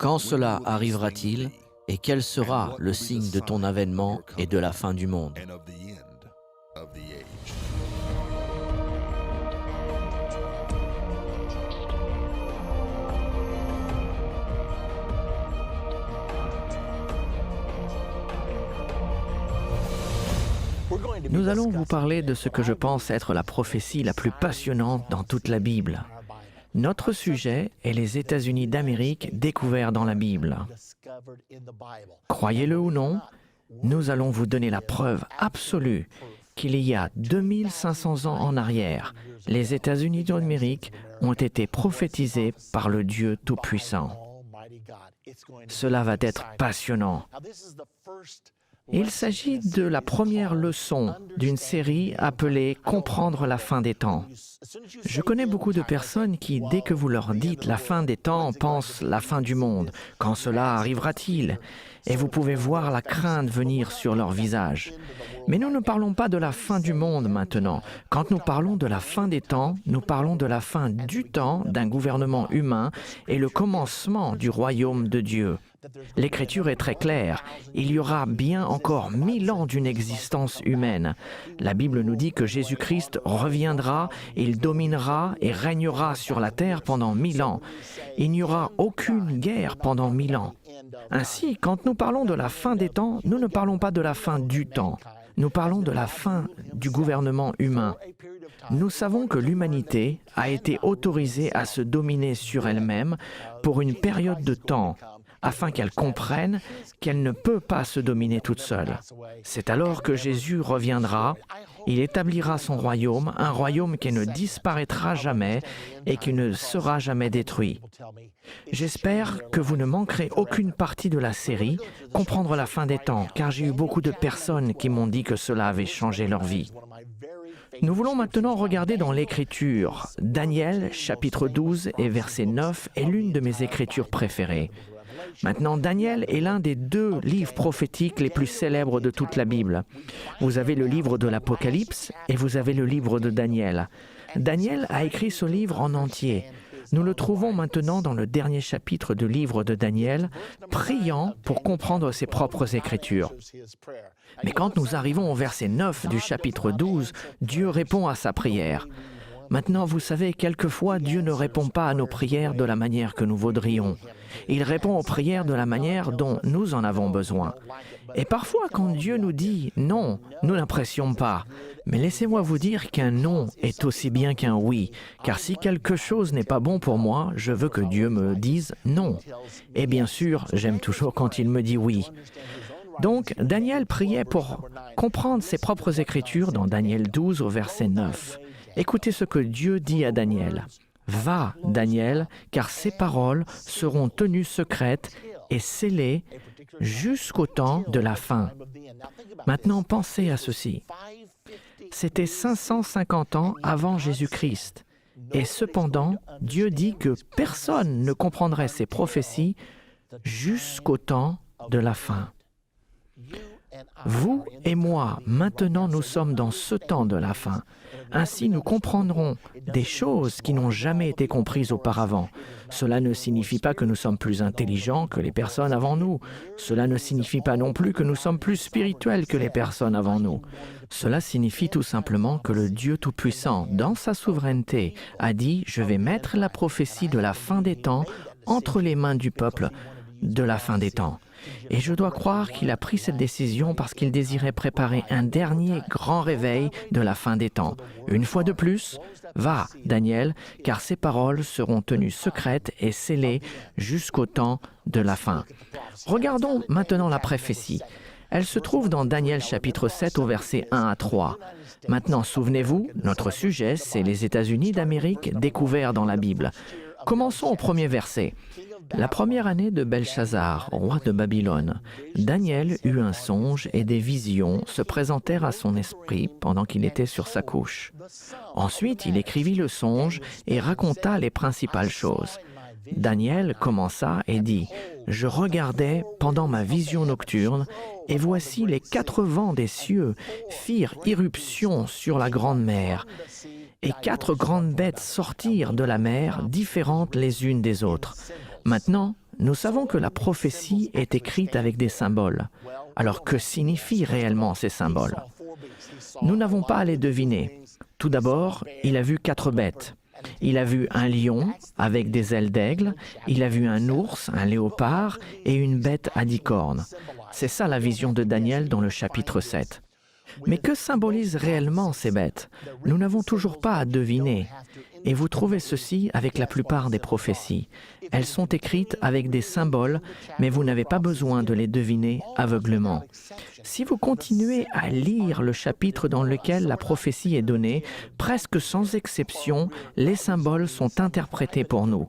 Quand cela arrivera-t-il et quel sera le signe de ton avènement et de la fin du monde? Nous allons vous parler de ce que je pense être la prophétie la plus passionnante dans toute la Bible. Notre sujet est les États-Unis d'Amérique découverts dans la Bible. Croyez-le ou non, nous allons vous donner la preuve absolue qu'il y a 2500 ans en arrière, les États-Unis d'Amérique ont été prophétisés par le Dieu Tout-Puissant. Cela va être passionnant. Il s'agit de la première leçon d'une série appelée « Comprendre la fin des temps ». Je connais beaucoup de personnes qui, dès que vous leur dites « la fin des temps », pensent « la fin du monde ». Quand cela arrivera-t-il? Et vous pouvez voir la crainte venir sur leur visage. Mais nous ne parlons pas de la fin du monde maintenant. Quand nous parlons de la fin des temps, nous parlons de la fin du temps d'un gouvernement humain et le commencement du royaume de Dieu. L'Écriture est très claire. Il y aura bien encore 1000 ans d'une existence humaine. La Bible nous dit que Jésus-Christ reviendra, il dominera et régnera sur la terre pendant 1000 ans. Il n'y aura aucune guerre pendant 1000 ans. Ainsi, quand nous parlons de la fin des temps, nous ne parlons pas de la fin du temps. Nous parlons de la fin du gouvernement humain. Nous savons que l'humanité a été autorisée à se dominer sur elle-même pour une période de temps, afin qu'elle comprenne qu'elle ne peut pas se dominer toute seule. C'est alors que Jésus reviendra, il établira son royaume, un royaume qui ne disparaîtra jamais et qui ne sera jamais détruit. J'espère que vous ne manquerez aucune partie de la série « Comprendre la fin des temps », car j'ai eu beaucoup de personnes qui m'ont dit que cela avait changé leur vie. Nous voulons maintenant regarder dans l'Écriture. Daniel, chapitre 12 et verset 9 est l'une de mes écritures préférées. Maintenant, Daniel est l'un des 2 livres prophétiques les plus célèbres de toute la Bible. Vous avez le livre de l'Apocalypse et vous avez le livre de Daniel. Daniel a écrit ce livre en entier. Nous le trouvons maintenant dans le dernier chapitre du livre de Daniel, priant pour comprendre ses propres écritures. Mais quand nous arrivons au verset 9 du chapitre 12, Dieu répond à sa prière. Maintenant, vous savez, quelquefois, Dieu ne répond pas à nos prières de la manière que nous voudrions. Il répond aux prières de la manière dont nous en avons besoin. Et parfois, quand Dieu nous dit « non », nous n'apprécions pas. Mais laissez-moi vous dire qu'un « non » est aussi bien qu'un « oui », car si quelque chose n'est pas bon pour moi, je veux que Dieu me dise « non ». Et bien sûr, j'aime toujours quand il me dit « oui ». Donc, Daniel priait pour comprendre ses propres écritures dans Daniel 12 au verset 9. Écoutez ce que Dieu dit à Daniel. « Va, Daniel, car ces paroles seront tenues secrètes et scellées jusqu'au temps de la fin. » Maintenant, pensez à ceci. C'était 550 ans avant Jésus-Christ. Et cependant, Dieu dit que personne ne comprendrait ces prophéties jusqu'au temps de la fin. Vous et moi, maintenant nous sommes dans ce temps de la fin. Ainsi nous comprendrons des choses qui n'ont jamais été comprises auparavant. Cela ne signifie pas que nous sommes plus intelligents que les personnes avant nous. Cela ne signifie pas non plus que nous sommes plus spirituels que les personnes avant nous. Cela signifie tout simplement que le Dieu Tout-Puissant, dans sa souveraineté, a dit « Je vais mettre la prophétie de la fin des temps entre les mains du peuple de la fin des temps. » Et je dois croire qu'il a pris cette décision parce qu'il désirait préparer un dernier grand réveil de la fin des temps. Une fois de plus, va, Daniel, car ces paroles seront tenues secrètes et scellées jusqu'au temps de la fin. Regardons maintenant la prophétie. Elle se trouve dans Daniel chapitre 7 au verset 1 à 3. Maintenant, souvenez-vous, notre sujet, c'est les États-Unis d'Amérique découverts dans la Bible. Commençons au premier verset. La première année de Belchazzar, roi de Babylone, Daniel eut un songe et des visions se présentèrent à son esprit pendant qu'il était sur sa couche. Ensuite, il écrivit le songe et raconta les principales choses. Daniel commença et dit « Je regardais pendant ma vision nocturne, et voici les 4 vents des cieux firent irruption sur la grande mer, et 4 grandes bêtes sortirent de la mer, différentes les unes des autres. Maintenant, nous savons que la prophétie est écrite avec des symboles. Alors que signifient réellement ces symboles? Nous n'avons pas à les deviner. Tout d'abord, il a vu 4 bêtes. Il a vu un lion avec des ailes d'aigle, il a vu un ours, un léopard et une bête à 10 cornes. C'est ça la vision de Daniel dans le chapitre 7. Mais que symbolisent réellement ces bêtes? Nous n'avons toujours pas à deviner. Et vous trouvez ceci avec la plupart des prophéties. Elles sont écrites avec des symboles, mais vous n'avez pas besoin de les deviner aveuglément. Si vous continuez à lire le chapitre dans lequel la prophétie est donnée, presque sans exception, les symboles sont interprétés pour nous.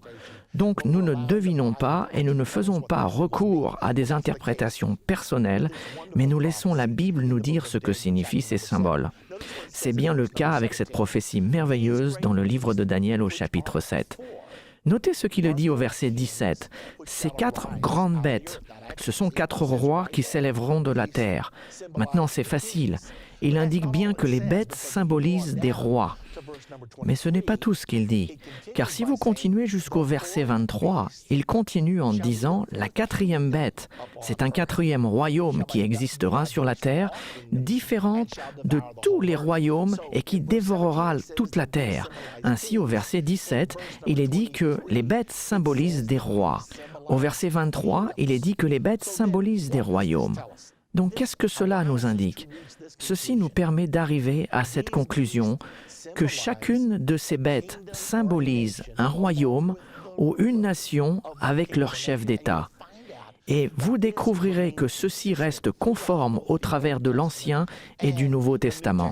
Donc nous ne devinons pas et nous ne faisons pas recours à des interprétations personnelles, mais nous laissons la Bible nous dire ce que signifient ces symboles. C'est bien le cas avec cette prophétie merveilleuse dans le livre de Daniel au chapitre 7. Notez ce qu'il dit au verset 17. Ces 4 grandes bêtes, ce sont 4 rois qui s'élèveront de la terre. Maintenant, c'est facile. Il indique bien que les bêtes symbolisent des rois. Mais ce n'est pas tout ce qu'il dit, car si vous continuez jusqu'au verset 23, il continue en disant « La 4e bête, c'est un 4e royaume qui existera sur la terre, différente de tous les royaumes et qui dévorera toute la terre. » Ainsi, au verset 17, il est dit que les bêtes symbolisent des rois. Au verset 23, il est dit que les bêtes symbolisent des royaumes. Donc, qu'est-ce que cela nous indique? Ceci nous permet d'arriver à cette conclusion que chacune de ces bêtes symbolise un royaume ou une nation avec leur chef d'État. Et vous découvrirez que ceci reste conforme au travers de l'Ancien et du Nouveau Testament.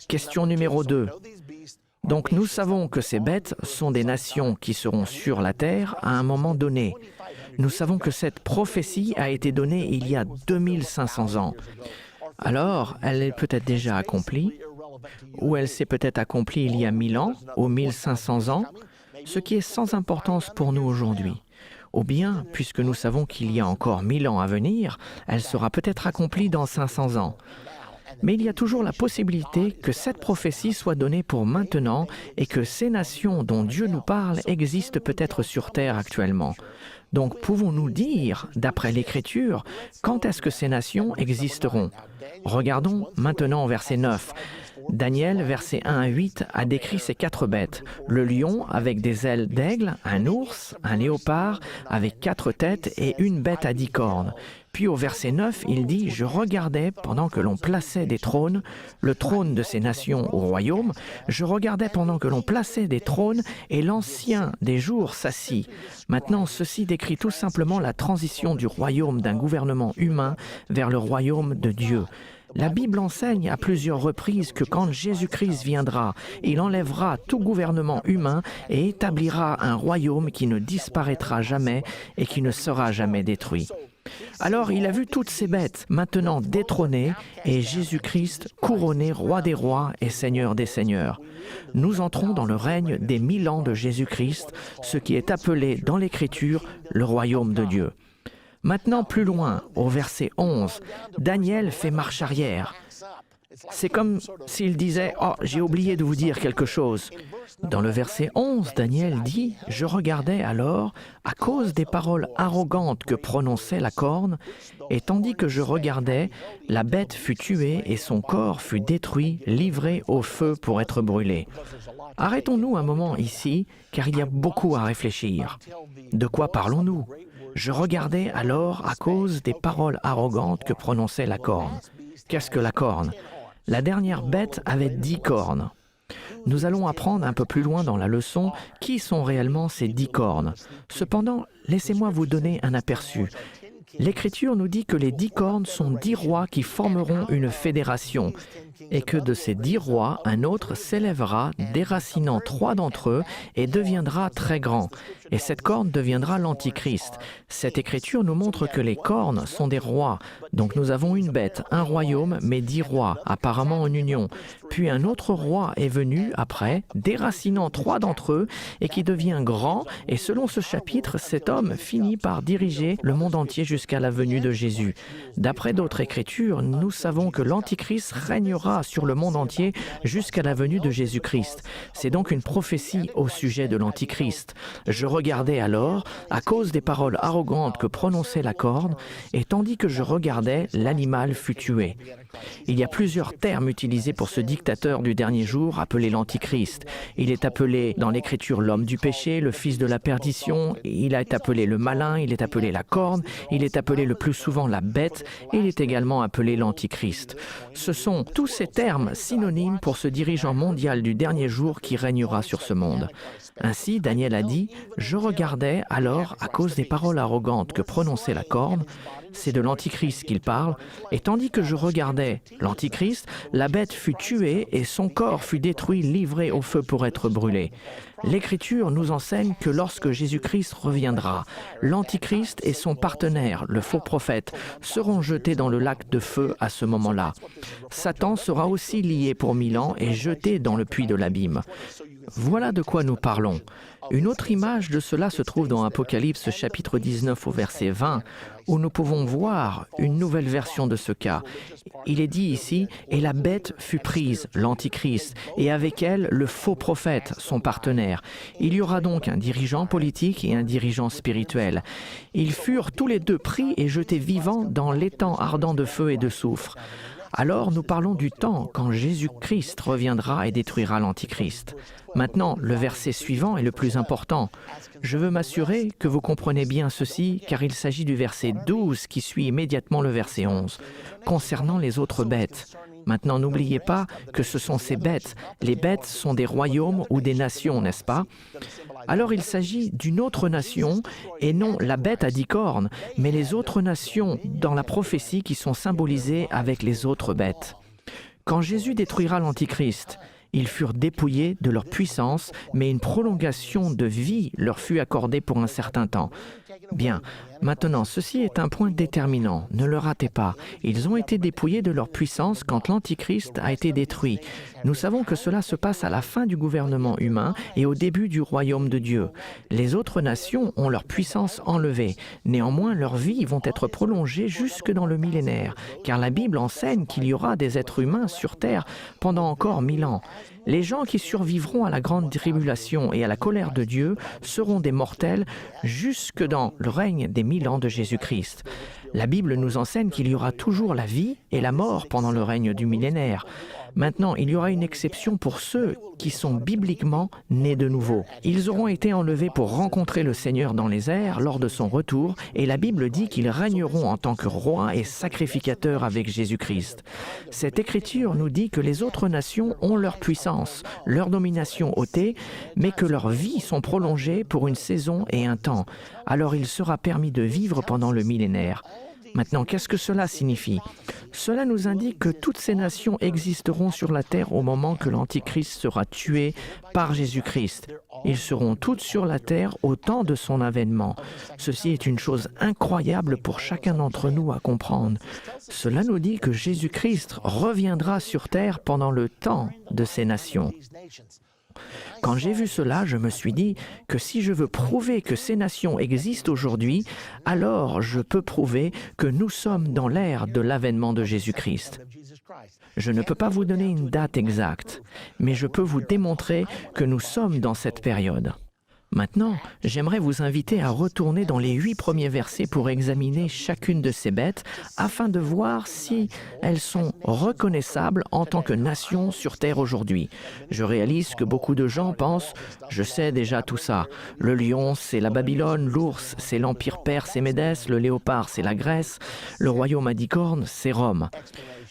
Question numéro 2. Donc nous savons que ces bêtes sont des nations qui seront sur la terre à un moment donné. Nous savons que cette prophétie a été donnée il y a 2500 ans. Alors, elle est peut-être déjà accomplie, ou elle s'est peut-être accomplie il y a 1000 ans ou 1500 ans, ce qui est sans importance pour nous aujourd'hui. Ou bien, puisque nous savons qu'il y a encore 1000 ans à venir, elle sera peut-être accomplie dans 500 ans. Mais il y a toujours la possibilité que cette prophétie soit donnée pour maintenant et que ces nations dont Dieu nous parle existent peut-être sur terre actuellement. Donc pouvons-nous dire, d'après l'Écriture, quand est-ce que ces nations existeront? Regardons maintenant au verset 9. Daniel, versets 1 à 8, a décrit ces 4 bêtes. Le lion avec des ailes d'aigle, un ours, un léopard avec 4 têtes et une bête à 10 cornes. Puis au verset 9, il dit « Je regardais pendant que l'on plaçait des trônes, le trône de ces nations au royaume, je regardais pendant que l'on plaçait des trônes et l'ancien des jours s'assit. » Maintenant, ceci décrit tout simplement la transition du royaume d'un gouvernement humain vers le royaume de Dieu. La Bible enseigne à plusieurs reprises que quand Jésus-Christ viendra, il enlèvera tout gouvernement humain et établira un royaume qui ne disparaîtra jamais et qui ne sera jamais détruit. Alors il a vu toutes ces bêtes maintenant détrônées et Jésus-Christ couronné roi des rois et seigneur des seigneurs. Nous entrons dans le règne des 1000 ans de Jésus-Christ, ce qui est appelé dans l'Écriture le royaume de Dieu. Maintenant, plus loin, au verset 11, Daniel fait marche arrière. C'est comme s'il disait « Oh, j'ai oublié de vous dire quelque chose ». Dans le verset 11, Daniel dit « Je regardais alors, à cause des paroles arrogantes que prononçait la corne, et tandis que je regardais, la bête fut tuée et son corps fut détruit, livré au feu pour être brûlé. » Arrêtons-nous un moment ici, car il y a beaucoup à réfléchir. De quoi parlons-nous? Je regardais alors à cause des paroles arrogantes que prononçait la corne. Qu'est-ce que la corne? La dernière bête avait 10 cornes. Nous allons apprendre un peu plus loin dans la leçon qui sont réellement ces 10 cornes. Cependant, laissez-moi vous donner un aperçu. L'Écriture nous dit que les 10 cornes sont 10 rois qui formeront une fédération et que de ces 10 rois, un autre s'élèvera, déracinant 3 d'entre eux et deviendra très grand. Et cette corne deviendra l'Antichrist. Cette Écriture nous montre que les cornes sont des rois. Donc nous avons une bête, un royaume, mais 10 rois, apparemment en union. Puis un autre roi est venu après, déracinant 3 d'entre eux et qui devient grand. Et selon ce chapitre, cet homme finit par diriger le monde entier jusqu'à la venue de Jésus. D'après d'autres Écritures, nous savons que l'Antichrist régnera régnera sur le monde entier jusqu'à la venue de Jésus-Christ. C'est donc une prophétie au sujet de l'Antichrist. Je regardais alors, à cause des paroles arrogantes que prononçait la corne, et tandis que je regardais, l'animal fut tué. Il y a plusieurs termes utilisés pour ce dictateur du dernier jour appelé l'Antichrist. Il est appelé dans l'Écriture l'homme du péché, le fils de la perdition, il est appelé le malin, il est appelé la corne, il est appelé le plus souvent la bête, et il est également appelé l'Antichrist. Ce sont tous ces termes synonymes pour ce dirigeant mondial du dernier jour qui régnera sur ce monde. Ainsi, Daniel a dit « Je regardais alors, à cause des paroles arrogantes que prononçait la corne, c'est de l'Antichrist qu'il parle, et tandis que je regardais l'Antichrist, la bête fut tuée et son corps fut détruit, livré au feu pour être brûlé. L'Écriture nous enseigne que lorsque Jésus-Christ reviendra, l'Antichrist et son partenaire, le faux prophète, seront jetés dans le lac de feu à ce moment-là. Satan sera aussi lié pour 1000 ans et jeté dans le puits de l'abîme. Voilà de quoi nous parlons. Une autre image de cela se trouve dans Apocalypse chapitre 19 au verset 20, où nous pouvons voir une nouvelle version de ce cas. Il est dit ici « Et la bête fut prise, l'Antichrist, et avec elle le faux prophète, son partenaire. Il y aura donc un dirigeant politique et un dirigeant spirituel. Ils furent tous les deux pris et jetés vivants dans l'étang ardent de feu et de soufre. » Alors nous parlons du temps quand Jésus-Christ reviendra et détruira l'Antichrist. Maintenant, le verset suivant est le plus important. Je veux m'assurer que vous comprenez bien ceci, car il s'agit du verset 12 qui suit immédiatement le verset 11, concernant les autres bêtes. Maintenant, n'oubliez pas que ce sont ces bêtes. Les bêtes sont des royaumes ou des nations, n'est-ce pas? Alors il s'agit d'une autre nation, et non la bête à 10 cornes, mais les autres nations dans la prophétie qui sont symbolisées avec les autres bêtes. Quand Jésus détruira l'Antichrist, ils furent dépouillés de leur puissance, mais une prolongation de vie leur fut accordée pour un certain temps. Bien, maintenant, ceci est un point déterminant, ne le ratez pas. Ils ont été dépouillés de leur puissance quand l'Antichrist a été détruit. Nous savons que cela se passe à la fin du gouvernement humain et au début du royaume de Dieu. Les autres nations ont leur puissance enlevée. Néanmoins, leurs vies vont être prolongées jusque dans le millénaire, car la Bible enseigne qu'il y aura des êtres humains sur terre pendant encore 1000 ans. Les gens qui survivront à la grande tribulation et à la colère de Dieu seront des mortels jusque dans le règne des 1000 ans de Jésus-Christ. La Bible nous enseigne qu'il y aura toujours la vie et la mort pendant le règne du millénaire. Maintenant, il y aura une exception pour ceux qui sont bibliquement nés de nouveau. Ils auront été enlevés pour rencontrer le Seigneur dans les airs lors de son retour, et la Bible dit qu'ils régneront en tant que rois et sacrificateurs avec Jésus-Christ. Cette écriture nous dit que les autres nations ont leur puissance, leur domination ôtée, mais que leurs vies sont prolongées pour une saison et un temps. Alors il sera permis de vivre pendant le millénaire. Maintenant, qu'est-ce que cela signifie? Cela nous indique que toutes ces nations existeront sur la terre au moment que l'Antichrist sera tué par Jésus-Christ. Ils seront toutes sur la terre au temps de son avènement. Ceci est une chose incroyable pour chacun d'entre nous à comprendre. Cela nous dit que Jésus-Christ reviendra sur terre pendant le temps de ces nations. Quand j'ai vu cela, je me suis dit que si je veux prouver que ces nations existent aujourd'hui, alors je peux prouver que nous sommes dans l'ère de l'avènement de Jésus-Christ. Je ne peux pas vous donner une date exacte, mais je peux vous démontrer que nous sommes dans cette période. Maintenant, j'aimerais vous inviter à retourner dans les 8 premiers versets pour examiner chacune de ces bêtes afin de voir si elles sont reconnaissables en tant que nation sur terre aujourd'hui. Je réalise que beaucoup de gens pensent « je sais déjà tout ça. Le lion, c'est la Babylone, l'ours, c'est l'Empire perse et Médès, le léopard, c'est la Grèce, le royaume à 10 cornes, c'est Rome. »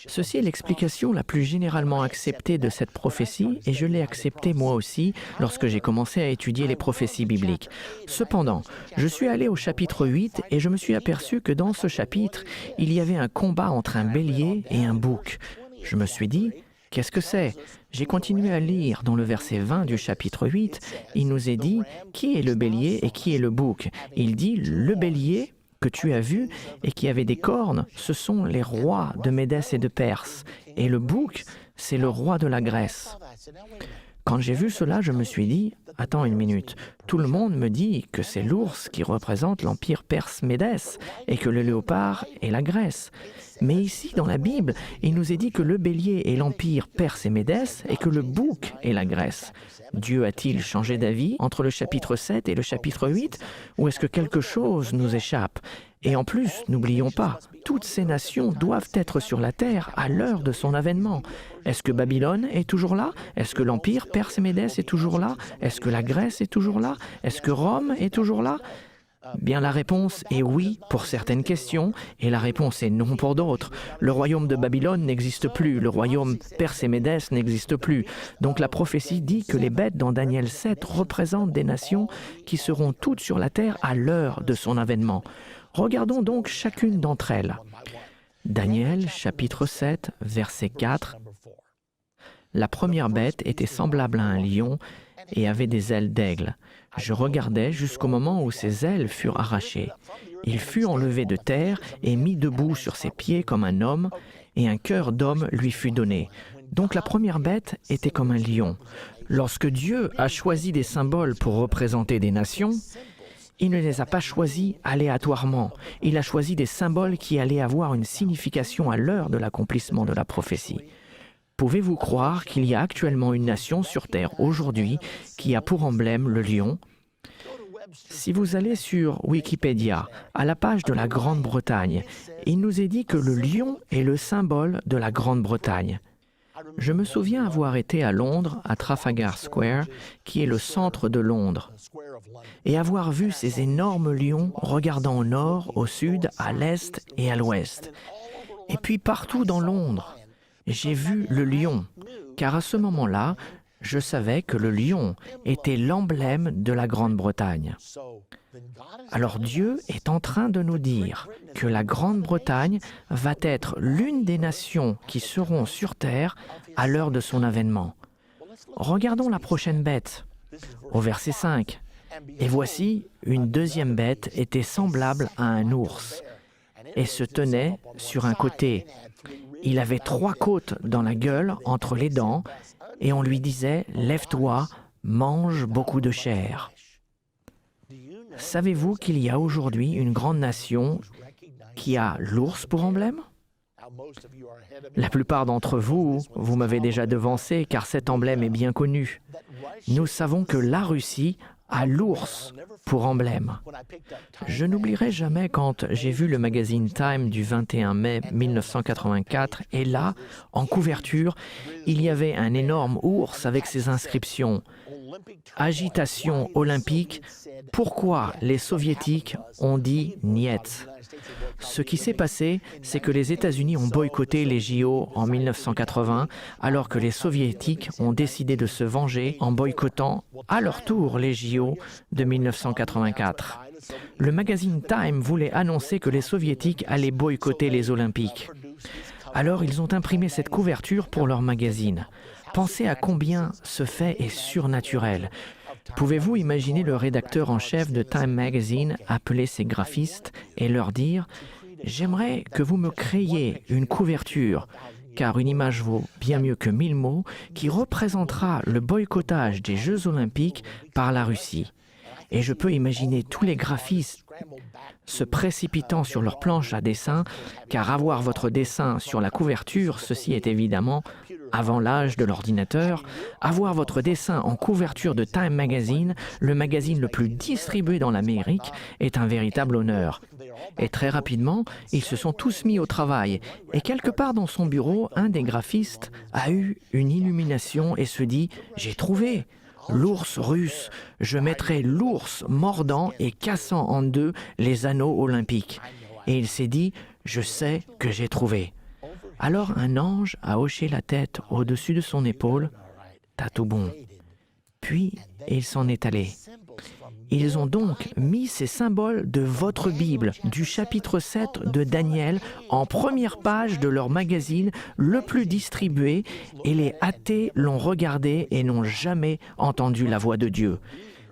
Ceci est l'explication la plus généralement acceptée de cette prophétie et je l'ai acceptée moi aussi lorsque j'ai commencé à étudier les prophéties bibliques. Cependant, je suis allé au chapitre 8 et je me suis aperçu que dans ce chapitre, il y avait un combat entre un bélier et un bouc. Je me suis dit, qu'est-ce que c'est? J'ai continué à lire dans le verset 20 du chapitre 8, il nous est dit, qui est le bélier et qui est le bouc? Il dit, le bélier que tu as vu et qui avait des cornes, ce sont les rois de Médès et de Perse. Et le bouc, c'est le roi de la Grèce. Quand j'ai vu cela, je me suis dit, attends une minute, tout le monde me dit que c'est l'ours qui représente l'empire perse-médès et que le léopard est la Grèce. Mais ici, dans la Bible, il nous est dit que le bélier est l'empire perse et médès et que le bouc est la Grèce. Dieu a-t-il changé d'avis entre le chapitre 7 et le chapitre 8 ou est-ce que quelque chose nous échappe? Et en plus, n'oublions pas, toutes ces nations doivent être sur la terre à l'heure de son avènement. Est-ce que Babylone est toujours là? Est-ce que l'empire perse et médès est toujours là? Est-ce que la Grèce est toujours là? Est-ce que Rome est toujours là? Bien, la réponse est oui pour certaines questions et la réponse est non pour d'autres. Le royaume de Babylone n'existe plus, le royaume perse et médès n'existe plus. Donc la prophétie dit que les bêtes dans Daniel 7 représentent des nations qui seront toutes sur la terre à l'heure de son avènement. Regardons donc chacune d'entre elles. Daniel chapitre 7 verset 4. La première bête était semblable à un lion et avait des ailes d'aigle. Je regardais jusqu'au moment où ses ailes furent arrachées. Il fut enlevé de terre et mis debout sur ses pieds comme un homme, et un cœur d'homme lui fut donné. Donc la première bête était comme un lion. Lorsque Dieu a choisi des symboles pour représenter des nations, il ne les a pas choisis aléatoirement. Il a choisi des symboles qui allaient avoir une signification à l'heure de l'accomplissement de la prophétie. Pouvez-vous croire qu'il y a actuellement une nation sur Terre aujourd'hui qui a pour emblème le lion? Si vous allez sur Wikipédia, à la page de la Grande-Bretagne, il nous est dit que le lion est le symbole de la Grande-Bretagne. Je me souviens avoir été à Londres, à Trafalgar Square, qui est le centre de Londres, et avoir vu ces énormes lions regardant au nord, au sud, à l'est et à l'ouest. Et puis partout dans Londres, j'ai vu le lion, car à ce moment-là, je savais que le lion était l'emblème de la Grande-Bretagne. Alors Dieu est en train de nous dire que la Grande-Bretagne va être l'une des nations qui seront sur terre à l'heure de son avènement. Regardons la prochaine bête, au verset 5. Et voici, une deuxième bête était semblable à un ours et se tenait sur un côté. Il avait 3 côtes dans la gueule entre les dents et on lui disait « Lève-toi, mange beaucoup de chair ». Savez-vous qu'il y a aujourd'hui une grande nation qui a l'ours pour emblème? La plupart d'entre vous, vous m'avez déjà devancé car cet emblème est bien connu. Nous savons que la Russie a l'ours pour emblème. Je n'oublierai jamais quand j'ai vu le magazine Time du 21 mai 1984 et là, en couverture, il y avait un énorme ours avec ses inscriptions. Agitation olympique, pourquoi les soviétiques ont dit niet? Ce qui s'est passé, c'est que les États-Unis ont boycotté les JO en 1980, alors que les soviétiques ont décidé de se venger en boycottant à leur tour les JO de 1984. Le magazine Time voulait annoncer que les soviétiques allaient boycotter les Olympiques. Alors ils ont imprimé cette couverture pour leur magazine. Pensez à combien ce fait est surnaturel. Pouvez-vous imaginer le rédacteur en chef de Time Magazine appeler ses graphistes et leur dire « J'aimerais que vous me créiez une couverture, car une image vaut bien mieux que 1000 mots, qui représentera le boycottage des Jeux Olympiques par la Russie. » Et je peux imaginer tous les graphistes se précipitant sur leur planche à dessin, car avoir votre dessin sur la couverture, ceci est évidemment avant l'âge de l'ordinateur, avoir votre dessin en couverture de Time Magazine, le magazine le plus distribué dans l'Amérique, est un véritable honneur. Et très rapidement, ils se sont tous mis au travail. Et quelque part dans son bureau, un des graphistes a eu une illumination et se dit « J'ai trouvé !» L'ours russe, je mettrai l'ours mordant et cassant en deux les anneaux olympiques. Et il s'est dit, je sais que j'ai trouvé. Alors un ange a hoché la tête au-dessus de son épaule, t'as tout bon. Puis il s'en est allé. Ils ont donc mis ces symboles de votre Bible, du chapitre 7 de Daniel, en première page de leur magazine le plus distribué, et les athées l'ont regardé et n'ont jamais entendu la voix de Dieu.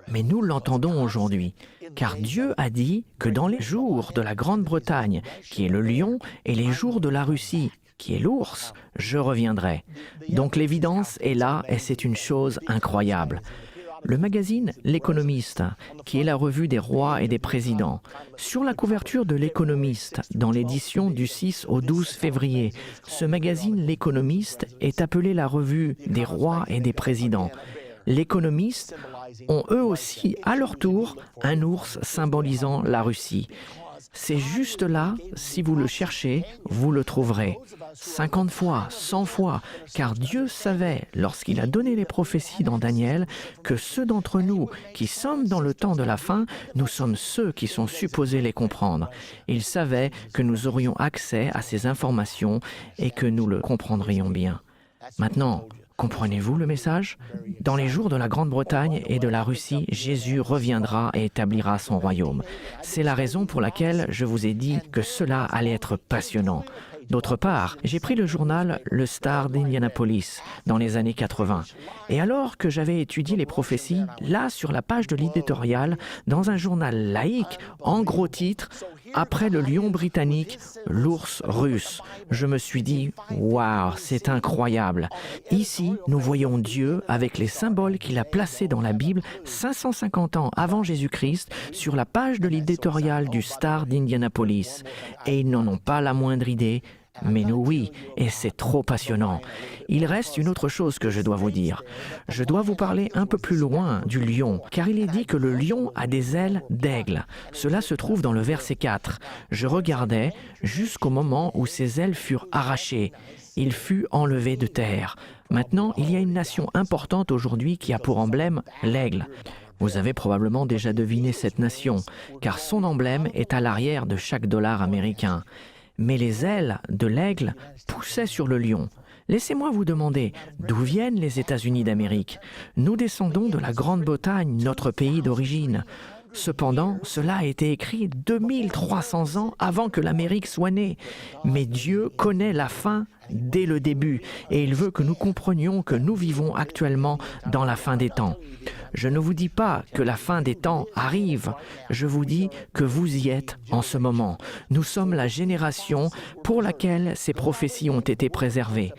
Mais nous l'entendons aujourd'hui, car Dieu a dit que dans les jours de la Grande-Bretagne, qui est le lion, et les jours de la Russie, qui est l'ours, je reviendrai. Donc l'évidence est là et c'est une chose incroyable. Le magazine L'Économiste, qui est la revue des rois et des présidents. Sur la couverture de L'Économiste, dans l'édition du 6 au 12 février, ce magazine L'Économiste est appelé la revue des rois et des présidents. L'Économiste ont eux aussi, à leur tour, un ours symbolisant la Russie. C'est juste là, si vous le cherchez, vous le trouverez. 50 fois, 100 fois, car Dieu savait, lorsqu'il a donné les prophéties dans Daniel, que ceux d'entre nous qui sommes dans le temps de la fin, nous sommes ceux qui sont supposés les comprendre. Il savait que nous aurions accès à ces informations et que nous le comprendrions bien. Maintenant, comprenez-vous le message? Dans les jours de la Grande-Bretagne et de la Russie, Jésus reviendra et établira son royaume. C'est la raison pour laquelle je vous ai dit que cela allait être passionnant. D'autre part, j'ai pris le journal Le Star d'Indianapolis dans les années 80. Et alors que j'avais étudié les prophéties, là sur la page de l'éditorial, dans un journal laïque, en gros titre, après le lion britannique, l'ours russe, je me suis dit « Waouh, c'est incroyable !» Ici, nous voyons Dieu avec les symboles qu'il a placés dans la Bible 550 ans avant Jésus-Christ sur la page de l'éditorial du Star d'Indianapolis. Et ils n'en ont pas la moindre idée. Mais nous, oui, et c'est trop passionnant. Il reste une autre chose que je dois vous dire. Je dois vous parler un peu plus loin du lion, car il est dit que le lion a des ailes d'aigle. Cela se trouve dans le verset 4. Je regardais jusqu'au moment où ses ailes furent arrachées. Il fut enlevé de terre. Maintenant, il y a une nation importante aujourd'hui qui a pour emblème l'aigle. Vous avez probablement déjà deviné cette nation, car son emblème est à l'arrière de chaque dollar américain. Mais les ailes de l'aigle poussaient sur le lion. Laissez-moi vous demander, d'où viennent les États-Unis d'Amérique? Nous descendons de la Grande-Bretagne, notre pays d'origine. Cependant, cela a été écrit 2300 ans avant que l'Amérique soit née. Mais Dieu connaît la fin dès le début et il veut que nous comprenions que nous vivons actuellement dans la fin des temps. Je ne vous dis pas que la fin des temps arrive, je vous dis que vous y êtes en ce moment. Nous sommes la génération pour laquelle ces prophéties ont été préservées.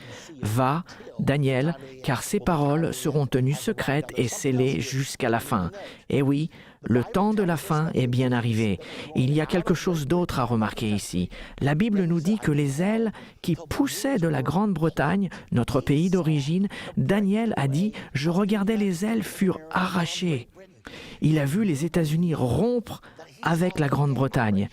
Va, Daniel, car ces paroles seront tenues secrètes et scellées jusqu'à la fin. Et oui, le temps de la fin est bien arrivé. Il y a quelque chose d'autre à remarquer ici. La Bible nous dit que les ailes qui poussaient de la Grande-Bretagne, notre pays d'origine, Daniel a dit « Je regardais les ailes furent arrachées ». Il a vu les États-Unis rompre avec la Grande-Bretagne.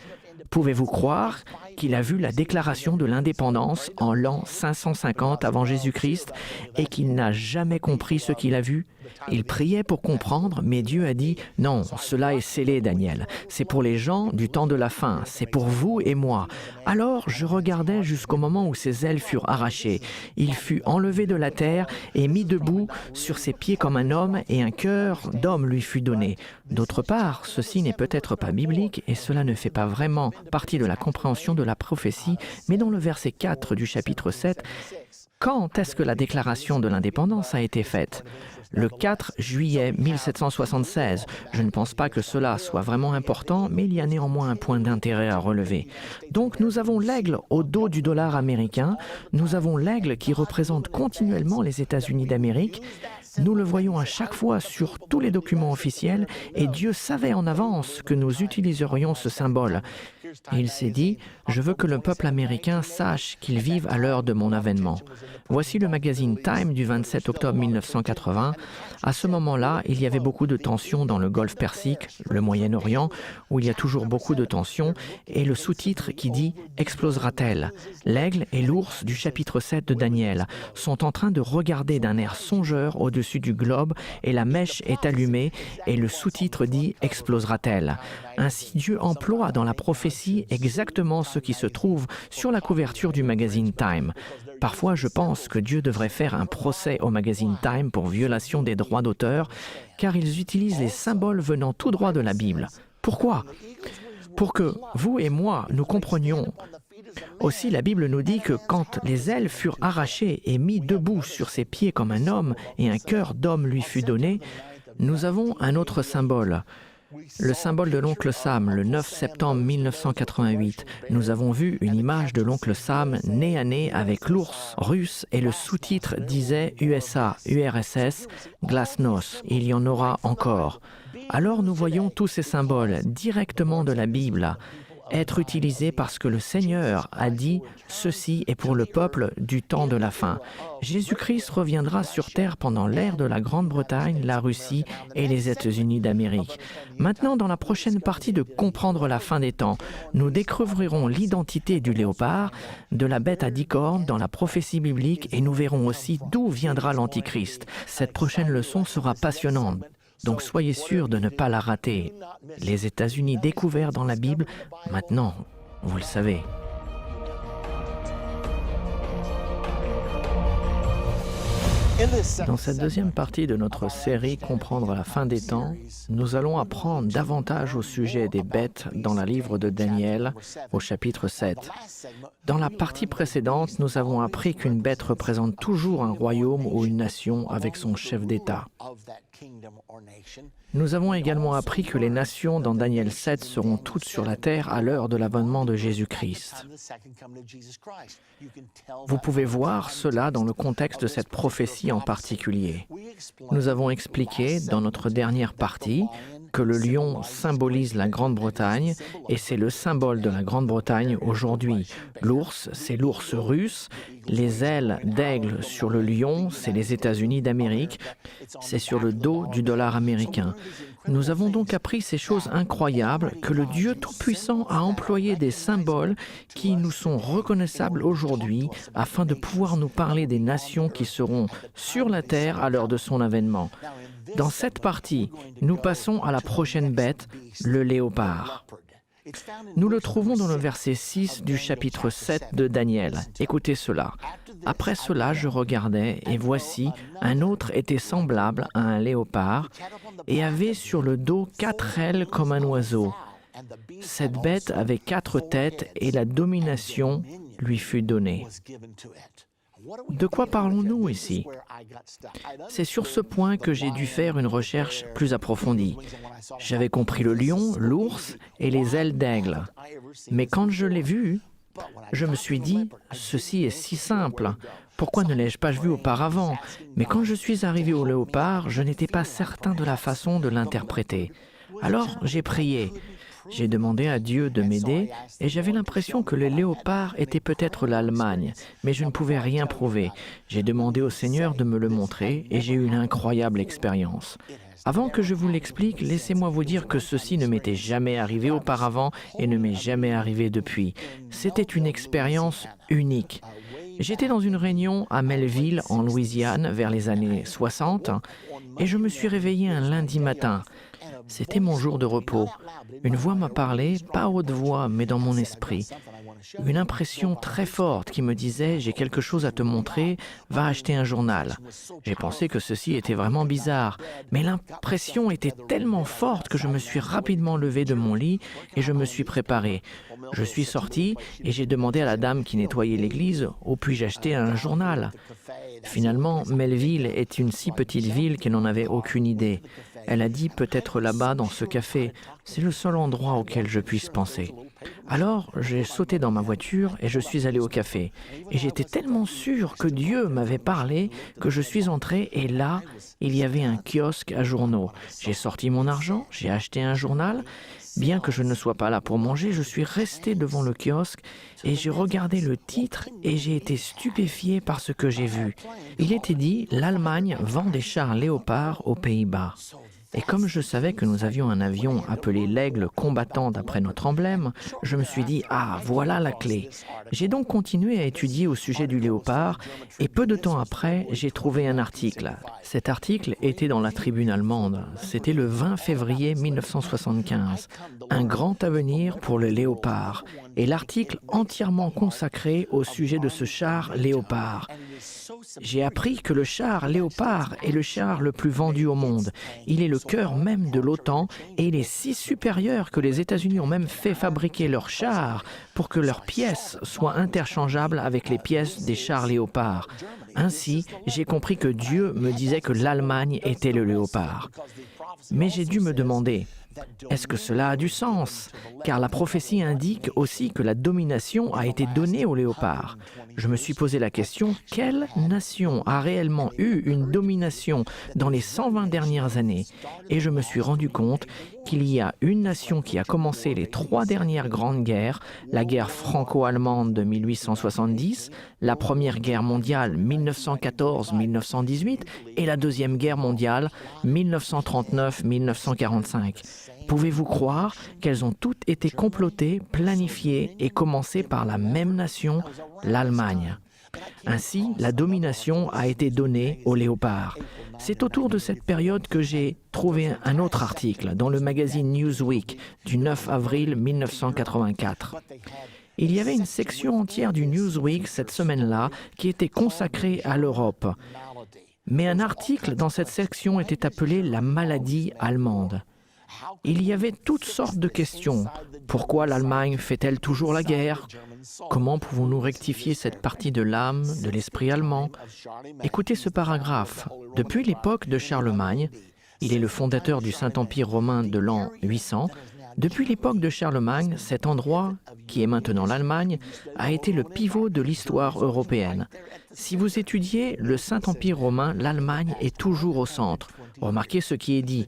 Pouvez-vous croire qu'il a vu la déclaration de l'indépendance en l'an 550 avant Jésus-Christ et qu'il n'a jamais compris ce qu'il a vu? Il priait pour comprendre, mais Dieu a dit « Non, cela est scellé, Daniel. C'est pour les gens du temps de la fin. C'est pour vous et moi. » Alors je regardais jusqu'au moment où ses ailes furent arrachées. Il fut enlevé de la terre et mis debout sur ses pieds comme un homme et un cœur d'homme lui fut donné. D'autre part, ceci n'est peut-être pas biblique et cela ne fait pas vraiment partie de la compréhension de la prophétie, mais dans le verset 4 du chapitre 7, quand est-ce que la déclaration de l'indépendance a été faite? Le 4 juillet 1776. Je ne pense pas que cela soit vraiment important, mais il y a néanmoins un point d'intérêt à relever. Donc nous avons l'aigle au dos du dollar américain, nous avons l'aigle qui représente continuellement les États-Unis d'Amérique. Nous le voyons à chaque fois sur tous les documents officiels et Dieu savait en avance que nous utiliserions ce symbole. Et il s'est dit, je veux que le peuple américain sache qu'ils vivent à l'heure de mon avènement. Voici le magazine Time du 27 octobre 1980. À ce moment-là, il y avait beaucoup de tensions dans le Golfe Persique, le Moyen-Orient, où il y a toujours beaucoup de tensions, et le sous-titre qui dit « Explosera-t-elle » L'aigle et l'ours du chapitre 7 de Daniel sont en train de regarder d'un air songeur au-dessus du globe, et la mèche est allumée, et le sous-titre dit « Explosera-t-elle » Ainsi Dieu emploie dans la prophétie exactement ce qui se trouve sur la couverture du magazine Time. Parfois, je pense que Dieu devrait faire un procès au magazine Time pour violation des droits d'auteur, car ils utilisent les symboles venant tout droit de la Bible. Pourquoi? Pour que vous et moi, nous comprenions. Aussi, la Bible nous dit que quand les ailes furent arrachées et mis debout sur ses pieds comme un homme et un cœur d'homme lui fut donné, nous avons un autre symbole. Le symbole de l'oncle Sam, le 9 septembre 1988. Nous avons vu une image de l'oncle Sam nez à nez avec l'ours russe et le sous-titre disait USA, URSS, Glasnost. Il y en aura encore. Alors nous voyons tous ces symboles directement de la Bible être utilisés parce que le Seigneur a dit « Ceci est pour le peuple du temps de la fin ». Jésus-Christ reviendra sur terre pendant l'ère de la Grande-Bretagne, la Russie et les États-Unis d'Amérique. Maintenant, dans la prochaine partie de Comprendre la fin des temps, nous découvrirons l'identité du léopard, de la bête à 10 cornes dans la prophétie biblique et nous verrons aussi d'où viendra l'Antichrist. Cette prochaine leçon sera passionnante. Donc soyez sûrs de ne pas la rater. Les États-Unis découverts dans la Bible, maintenant, vous le savez. Dans cette deuxième partie de notre série Comprendre la fin des temps, nous allons apprendre davantage au sujet des bêtes dans le livre de Daniel au chapitre 7. Dans la partie précédente, nous avons appris qu'une bête représente toujours un royaume ou une nation avec son chef d'État. Nous avons également appris que les nations dans Daniel 7 seront toutes sur la terre à l'heure de l'avènement de Jésus-Christ. Vous pouvez voir cela dans le contexte de cette prophétie en particulier. Nous avons expliqué dans notre dernière partie que le lion symbolise la Grande-Bretagne et c'est le symbole de la Grande-Bretagne aujourd'hui. L'ours, c'est l'ours russe. Les ailes d'aigle sur le lion, c'est les États-Unis d'Amérique. C'est sur le dos du dollar américain. Nous avons donc appris ces choses incroyables que le Dieu Tout-Puissant a employé des symboles qui nous sont reconnaissables aujourd'hui afin de pouvoir nous parler des nations qui seront sur la terre à l'heure de son avènement. Dans cette partie, nous passons à la prochaine bête, le léopard. Nous le trouvons dans le verset 6 du chapitre 7 de Daniel. Écoutez cela. « Après cela, je regardais, et voici, un autre était semblable à un léopard, et avait sur le dos 4 ailes comme un oiseau. Cette bête avait 4 têtes, et la domination lui fut donnée. » De quoi parlons-nous ici? C'est sur ce point que j'ai dû faire une recherche plus approfondie. J'avais compris le lion, l'ours et les ailes d'aigle. Mais quand je l'ai vu, je me suis dit, ceci est si simple. Pourquoi ne l'ai-je pas vu auparavant? Mais quand je suis arrivé au léopard, je n'étais pas certain de la façon de l'interpréter. Alors j'ai prié. J'ai demandé à Dieu de m'aider et j'avais l'impression que le léopard était peut-être l'Allemagne, mais je ne pouvais rien prouver. J'ai demandé au Seigneur de me le montrer et j'ai eu une incroyable expérience. Avant que je vous l'explique, laissez-moi vous dire que ceci ne m'était jamais arrivé auparavant et ne m'est jamais arrivé depuis. C'était une expérience unique. J'étais dans une réunion à Melville, en Louisiane, vers les années 60, et je me suis réveillé un lundi matin. C'était mon jour de repos. Une voix m'a parlé, pas à haute voix, mais dans mon esprit. Une impression très forte qui me disait « J'ai quelque chose à te montrer, va acheter un journal ». J'ai pensé que ceci était vraiment bizarre, mais l'impression était tellement forte que je me suis rapidement levé de mon lit et je me suis préparé. Je suis sorti et j'ai demandé à la dame qui nettoyait l'église « Où puis-je acheter un journal ?» Finalement, Melville est une si petite ville qu'elle n'en avait aucune idée. Elle a dit peut-être là-bas dans ce café, c'est le seul endroit auquel je puisse penser. Alors, j'ai sauté dans ma voiture et je suis allé au café. Et j'étais tellement sûr que Dieu m'avait parlé que je suis entré et là, il y avait un kiosque à journaux. J'ai sorti mon argent, j'ai acheté un journal. Bien que je ne sois pas là pour manger, je suis resté devant le kiosque et j'ai regardé le titre et j'ai été stupéfié par ce que j'ai vu. Il était dit « L'Allemagne vend des chars Léopard aux Pays-Bas ». Et comme je savais que nous avions un avion appelé l'Aigle combattant d'après notre emblème, je me suis dit « Ah, voilà la clé ». J'ai donc continué à étudier au sujet du léopard et peu de temps après, j'ai trouvé un article. Cet article était dans la Tribune allemande. C'était le 20 février 1975. Un grand avenir pour le léopard. Et l'article entièrement consacré au sujet de ce char Léopard. J'ai appris que le char Léopard est le char le plus vendu au monde. Il est le cœur même de l'OTAN et il est si supérieur que les États-Unis ont même fait fabriquer leurs chars pour que leurs pièces soient interchangeables avec les pièces des chars Léopard. Ainsi, j'ai compris que Dieu me disait que l'Allemagne était le Léopard. Mais j'ai dû me demander, Est-ce que cela a du sens? Car la prophétie indique aussi que la domination a été donnée aux léopards. Je me suis posé la question, quelle nation a réellement eu une domination dans les 120 dernières années? Et je me suis rendu compte qu'il y a une nation qui a commencé les 3 dernières grandes guerres, la guerre franco-allemande de 1870, la Première Guerre mondiale 1914-1918 et la Deuxième Guerre mondiale 1939-1945. Pouvez-vous croire qu'elles ont toutes été complotées, planifiées et commencées par la même nation, l'Allemagne? Ainsi, la domination a été donnée aux léopards. C'est autour de cette période que j'ai trouvé un autre article dans le magazine Newsweek du 9 avril 1984. Il y avait une section entière du Newsweek cette semaine-là qui était consacrée à l'Europe. Mais un article dans cette section était appelé « La maladie allemande ». Il y avait toutes sortes de questions. Pourquoi l'Allemagne fait-elle toujours la guerre? Comment pouvons-nous rectifier cette partie de l'âme, de l'esprit allemand? Écoutez ce paragraphe. Depuis l'époque de Charlemagne, il est le fondateur du Saint-Empire romain de l'an 800, depuis l'époque de Charlemagne, cet endroit, qui est maintenant l'Allemagne, a été le pivot de l'histoire européenne. Si vous étudiez le Saint-Empire romain, l'Allemagne est toujours au centre. Remarquez ce qui est dit.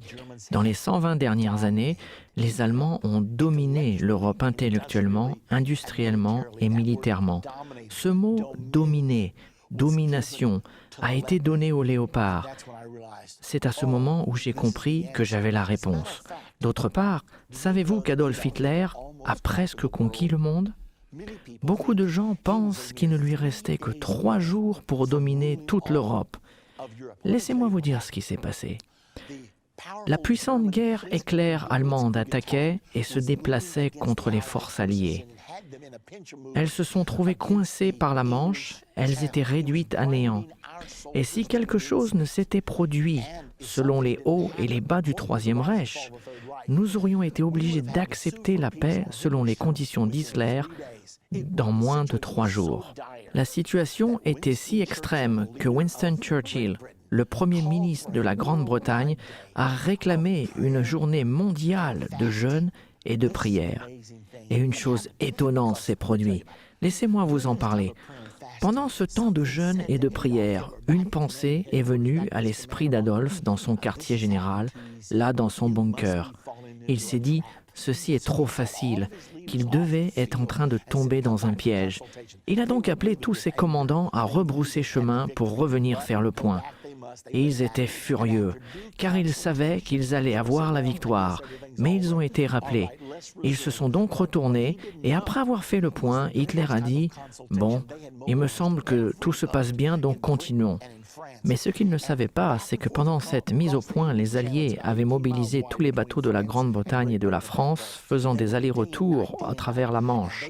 Dans les 120 dernières années, les Allemands ont dominé l'Europe intellectuellement, industriellement et militairement. Ce mot « dominer », domination, a été donné aux léopards. C'est à ce moment où j'ai compris que j'avais la réponse. D'autre part, savez-vous qu'Adolf Hitler a presque conquis le monde? Beaucoup de gens pensent qu'il ne lui restait que 3 jours pour dominer toute l'Europe. Laissez-moi vous dire ce qui s'est passé. La puissante guerre éclair allemande attaquait et se déplaçait contre les forces alliées. Elles se sont trouvées coincées par la Manche, elles étaient réduites à néant. Et si quelque chose ne s'était produit selon les hauts et les bas du Troisième Reich, nous aurions été obligés d'accepter la paix selon les conditions d'Hitler dans moins de 3 jours. La situation était si extrême que Winston Churchill, le Premier ministre de la Grande-Bretagne, a réclamé une journée mondiale de jeûne et de prière. Et une chose étonnante s'est produite. Laissez-moi vous en parler. Pendant ce temps de jeûne et de prière, une pensée est venue à l'esprit d'Adolphe dans son quartier général, là dans son bunker. Il s'est dit, ceci est trop facile, qu'il devait être en train de tomber dans un piège. Il a donc appelé tous ses commandants à rebrousser chemin pour revenir faire le point. Et ils étaient furieux, car ils savaient qu'ils allaient avoir la victoire. Mais ils ont été rappelés. Ils se sont donc retournés, et après avoir fait le point, Hitler a dit « Bon, il me semble que tout se passe bien, donc continuons ». Mais ce qu'ils ne savaient pas, c'est que pendant cette mise au point, les Alliés avaient mobilisé tous les bateaux de la Grande-Bretagne et de la France, faisant des allers-retours à travers la Manche.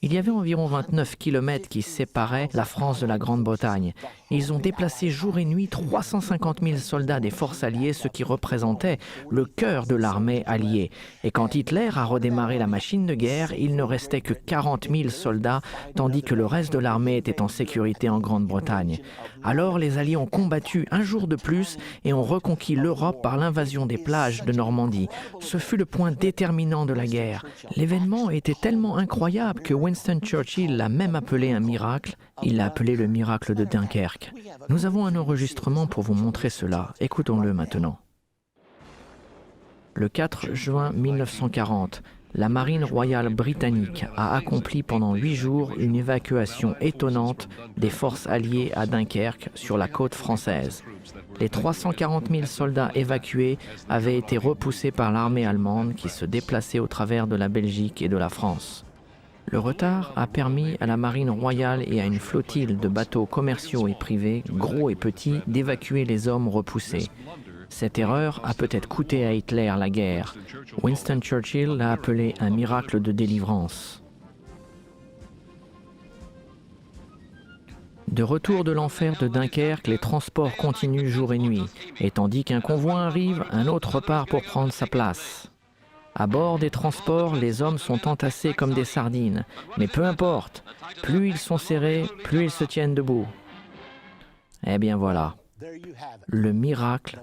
Il y avait environ 29 kilomètres qui séparaient la France de la Grande-Bretagne. Ils ont déplacé jour et nuit 350 000 soldats des forces alliées, ce qui représentait le cœur de l'armée alliée. Et quand Hitler a redémarré la machine de guerre, il ne restait que 40 000 soldats, tandis que le reste de l'armée était en sécurité en Grande-Bretagne. Alors les Alliés ont combattu un jour de plus et ont reconquis l'Europe par l'invasion des plages de Normandie. Ce fut le point déterminant de la guerre. L'événement était tellement incroyable que Winston Churchill l'a même appelé un miracle. Il l'a appelé le miracle de Dunkerque. Nous avons un enregistrement pour vous montrer cela. Écoutons-le maintenant. Le 4 juin 1940, la Marine royale britannique a accompli pendant 8 jours une évacuation étonnante des forces alliées à Dunkerque sur la côte française. Les 340 000 soldats évacués avaient été repoussés par l'armée allemande qui se déplaçait au travers de la Belgique et de la France. Le retard a permis à la Marine royale et à une flottille de bateaux commerciaux et privés, gros et petits, d'évacuer les hommes repoussés. Cette erreur a peut-être coûté à Hitler la guerre. Winston Churchill l'a appelé un miracle de délivrance. De retour de l'enfer de Dunkerque, les transports continuent jour et nuit. Et tandis qu'un convoi arrive, un autre repart pour prendre sa place. À bord des transports, les hommes sont entassés comme des sardines. Mais peu importe, plus ils sont serrés, plus ils se tiennent debout. Eh bien voilà, le miracle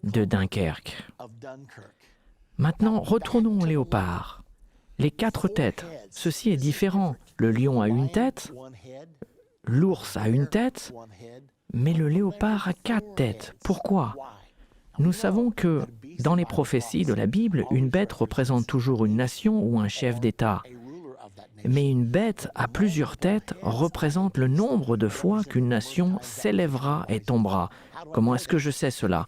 de Dunkerque. Maintenant, retournons au léopard. Les 4 têtes, ceci est différent. Le lion a une tête, l'ours a une tête, mais le léopard a 4 têtes. Pourquoi? Nous savons que, dans les prophéties de la Bible, une bête représente toujours une nation ou un chef d'État. Mais une bête à plusieurs têtes représente le nombre de fois qu'une nation s'élèvera et tombera. Comment est-ce que je sais cela?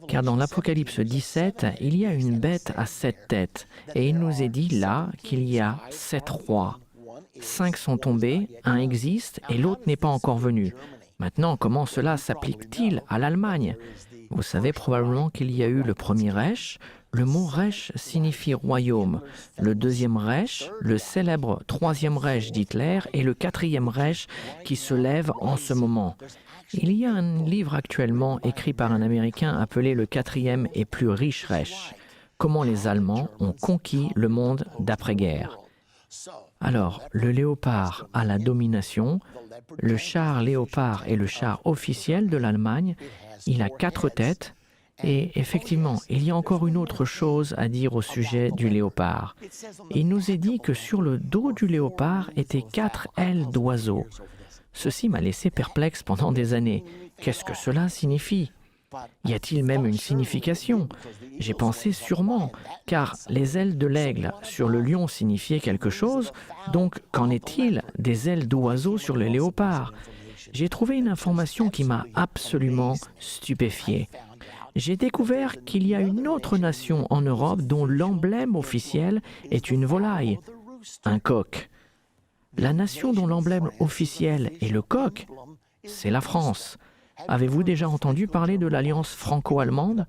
Car dans l'Apocalypse 17, il y a une bête à 7 têtes, et il nous est dit là qu'il y a 7 rois. 5 sont tombés, un existe et l'autre n'est pas encore venu. Maintenant, comment cela s'applique-t-il à l'Allemagne? Vous savez probablement qu'il y a eu le premier Reich. Le mot Reich signifie royaume. Le deuxième Reich, le célèbre troisième Reich d'Hitler et le quatrième Reich qui se lève en ce moment. Il y a un livre actuellement écrit par un Américain appelé le quatrième et plus riche Reich. Comment les Allemands ont conquis le monde d'après-guerre. Alors, le léopard a la domination. Le char léopard est le char officiel de l'Allemagne. Il a 4 têtes. Et effectivement, il y a encore une autre chose à dire au sujet du léopard. Il nous est dit que sur le dos du léopard étaient 4 ailes d'oiseau. Ceci m'a laissé perplexe pendant des années. Qu'est-ce que cela signifie? Y a-t-il même une signification? J'ai pensé sûrement, car les ailes de l'aigle sur le lion signifiaient quelque chose, donc qu'en est-il des ailes d'oiseau sur le léopard? J'ai trouvé une information qui m'a absolument stupéfié. J'ai découvert qu'il y a une autre nation en Europe dont l'emblème officiel est une volaille, un coq. La nation dont l'emblème officiel est le coq, c'est la France. Avez-vous déjà entendu parler de l'alliance franco-allemande?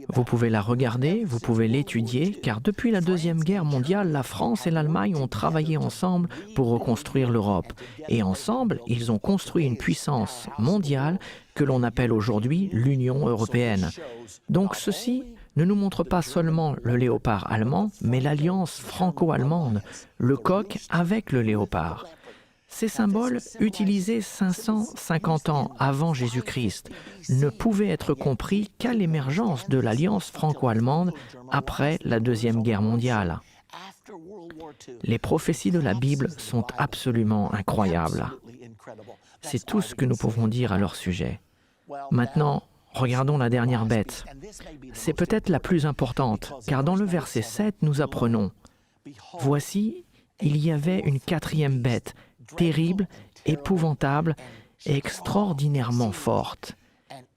Vous pouvez la regarder, vous pouvez l'étudier, car depuis la Deuxième Guerre mondiale, la France et l'Allemagne ont travaillé ensemble pour reconstruire l'Europe. Et ensemble, ils ont construit une puissance mondiale que l'on appelle aujourd'hui l'Union européenne. Donc ceci ne nous montre pas seulement le léopard allemand, mais l'alliance franco-allemande, le coq avec le léopard. Ces symboles, utilisés 550 ans avant Jésus-Christ, ne pouvaient être compris qu'à l'émergence de l'alliance franco-allemande après la Deuxième Guerre mondiale. Les prophéties de la Bible sont absolument incroyables. C'est tout ce que nous pouvons dire à leur sujet. Maintenant, regardons la dernière bête. C'est peut-être la plus importante, car dans le verset 7, nous apprenons « Voici, il y avait une 4e bête, terrible, épouvantable et extraordinairement forte.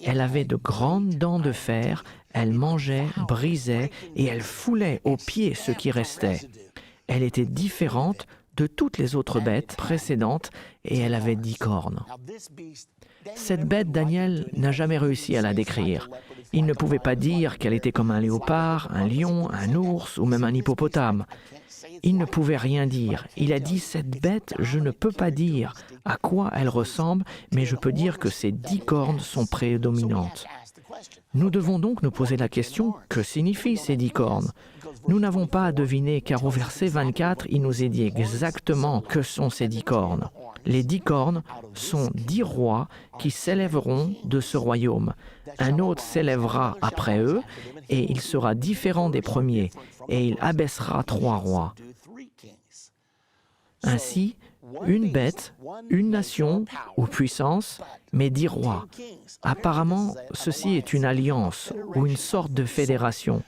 Elle avait de grandes dents de fer, elle mangeait, brisait et elle foulait aux pieds ce qui restait. Elle était différente de toutes les autres bêtes précédentes et elle avait 10 cornes. » Cette bête, Daniel n'a jamais réussi à la décrire. Il ne pouvait pas dire qu'elle était comme un léopard, un lion, un ours ou même un hippopotame. Il ne pouvait rien dire. Il a dit, cette bête, je ne peux pas dire à quoi elle ressemble, mais je peux dire que ses 10 cornes sont prédominantes. Nous devons donc nous poser la question, que signifient ces 10 cornes? Nous n'avons pas à deviner, car au verset 24, il nous est dit exactement que sont ces 10 cornes. Les 10 cornes sont 10 rois qui s'élèveront de ce royaume. Un autre s'élèvera après eux, et il sera différent des premiers, et il abaissera 3 rois. Ainsi, une bête, une nation ou puissance, mais 10 rois. Apparemment, ceci est une alliance ou une sorte de fédération.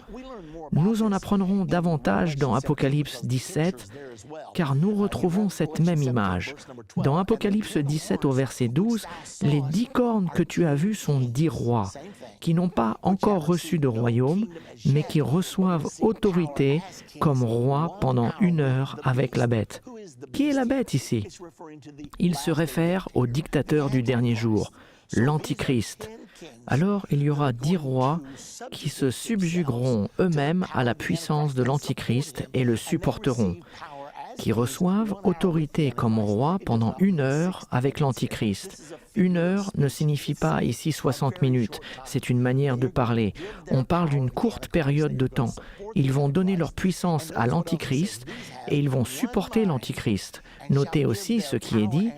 Nous en apprendrons davantage dans Apocalypse 17, car nous retrouvons cette même image. Dans Apocalypse 17 au verset 12, les 10 cornes que tu as vues sont 10 rois, qui n'ont pas encore reçu de royaume, mais qui reçoivent autorité comme rois pendant 1 heure avec la bête. Qui est la bête ici? Il se réfère au dictateur du dernier jour, l'Antichrist. Alors il y aura 10 rois qui se subjugueront eux-mêmes à la puissance de l'Antichrist et le supporteront, qui reçoivent autorité comme roi pendant 1 heure avec l'Antichrist. 1 heure ne signifie pas ici 60 minutes, c'est une manière de parler. On parle d'une courte période de temps. Ils vont donner leur puissance à l'Antichrist et ils vont supporter l'Antichrist. Notez aussi ce qui est dit,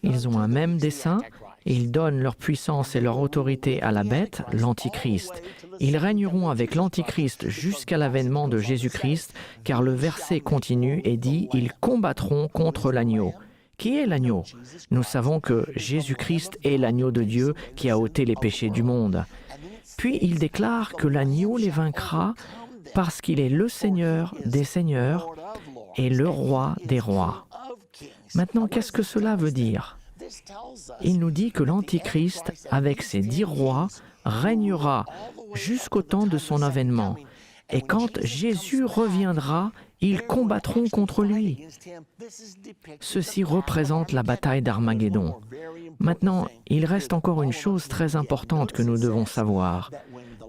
ils ont un même dessein, Ils donnent leur puissance et leur autorité à la bête, l'Antichrist. Ils régneront avec l'Antichrist jusqu'à l'avènement de Jésus-Christ, car le verset continue et dit « Ils combattront contre l'agneau ». Qui est l'agneau? Nous savons que Jésus-Christ est l'agneau de Dieu qui a ôté les péchés du monde. Puis il déclare que l'agneau les vaincra parce qu'il est le Seigneur des seigneurs et le roi des rois. Maintenant, qu'est-ce que cela veut dire? Il nous dit que l'Antichrist, avec ses 10 rois, régnera jusqu'au temps de son avènement. Et quand Jésus reviendra, ils combattront contre lui. Ceci représente la bataille d'Armageddon. Maintenant, il reste encore une chose très importante que nous devons savoir.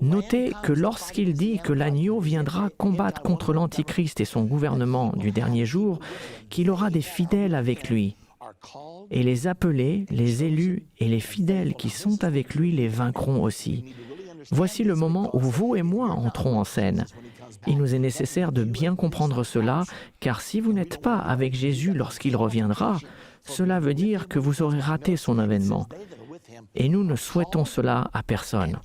Notez que lorsqu'il dit que l'agneau viendra combattre contre l'Antichrist et son gouvernement du dernier jour, qu'il aura des fidèles avec lui. Et les appelés, les élus et les fidèles qui sont avec lui les vaincront aussi. Voici le moment où vous et moi entrons en scène. Il nous est nécessaire de bien comprendre cela, car si vous n'êtes pas avec Jésus lorsqu'il reviendra, cela veut dire que vous aurez raté son avènement. Et nous ne souhaitons cela à personne.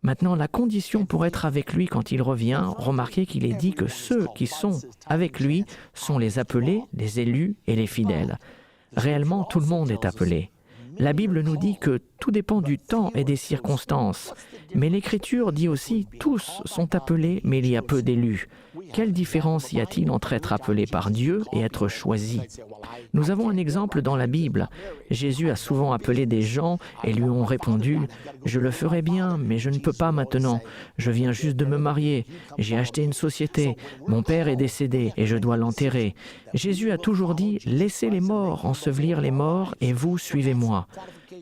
Maintenant, la condition pour être avec lui quand il revient, remarquez qu'il est dit que ceux qui sont avec lui sont les appelés, les élus et les fidèles. Réellement, tout le monde est appelé. La Bible nous dit que tout dépend du temps et des circonstances. Mais l'Écriture dit aussi « tous sont appelés, mais il y a peu d'élus ». Quelle différence y a-t-il entre être appelé par Dieu et être choisi? Nous avons un exemple dans la Bible. Jésus a souvent appelé des gens et lui ont répondu « Je le ferai bien, mais je ne peux pas maintenant. Je viens juste de me marier. J'ai acheté une société. Mon père est décédé et je dois l'enterrer. » Jésus a toujours dit « Laissez les morts ensevelir les morts et vous suivez-moi ».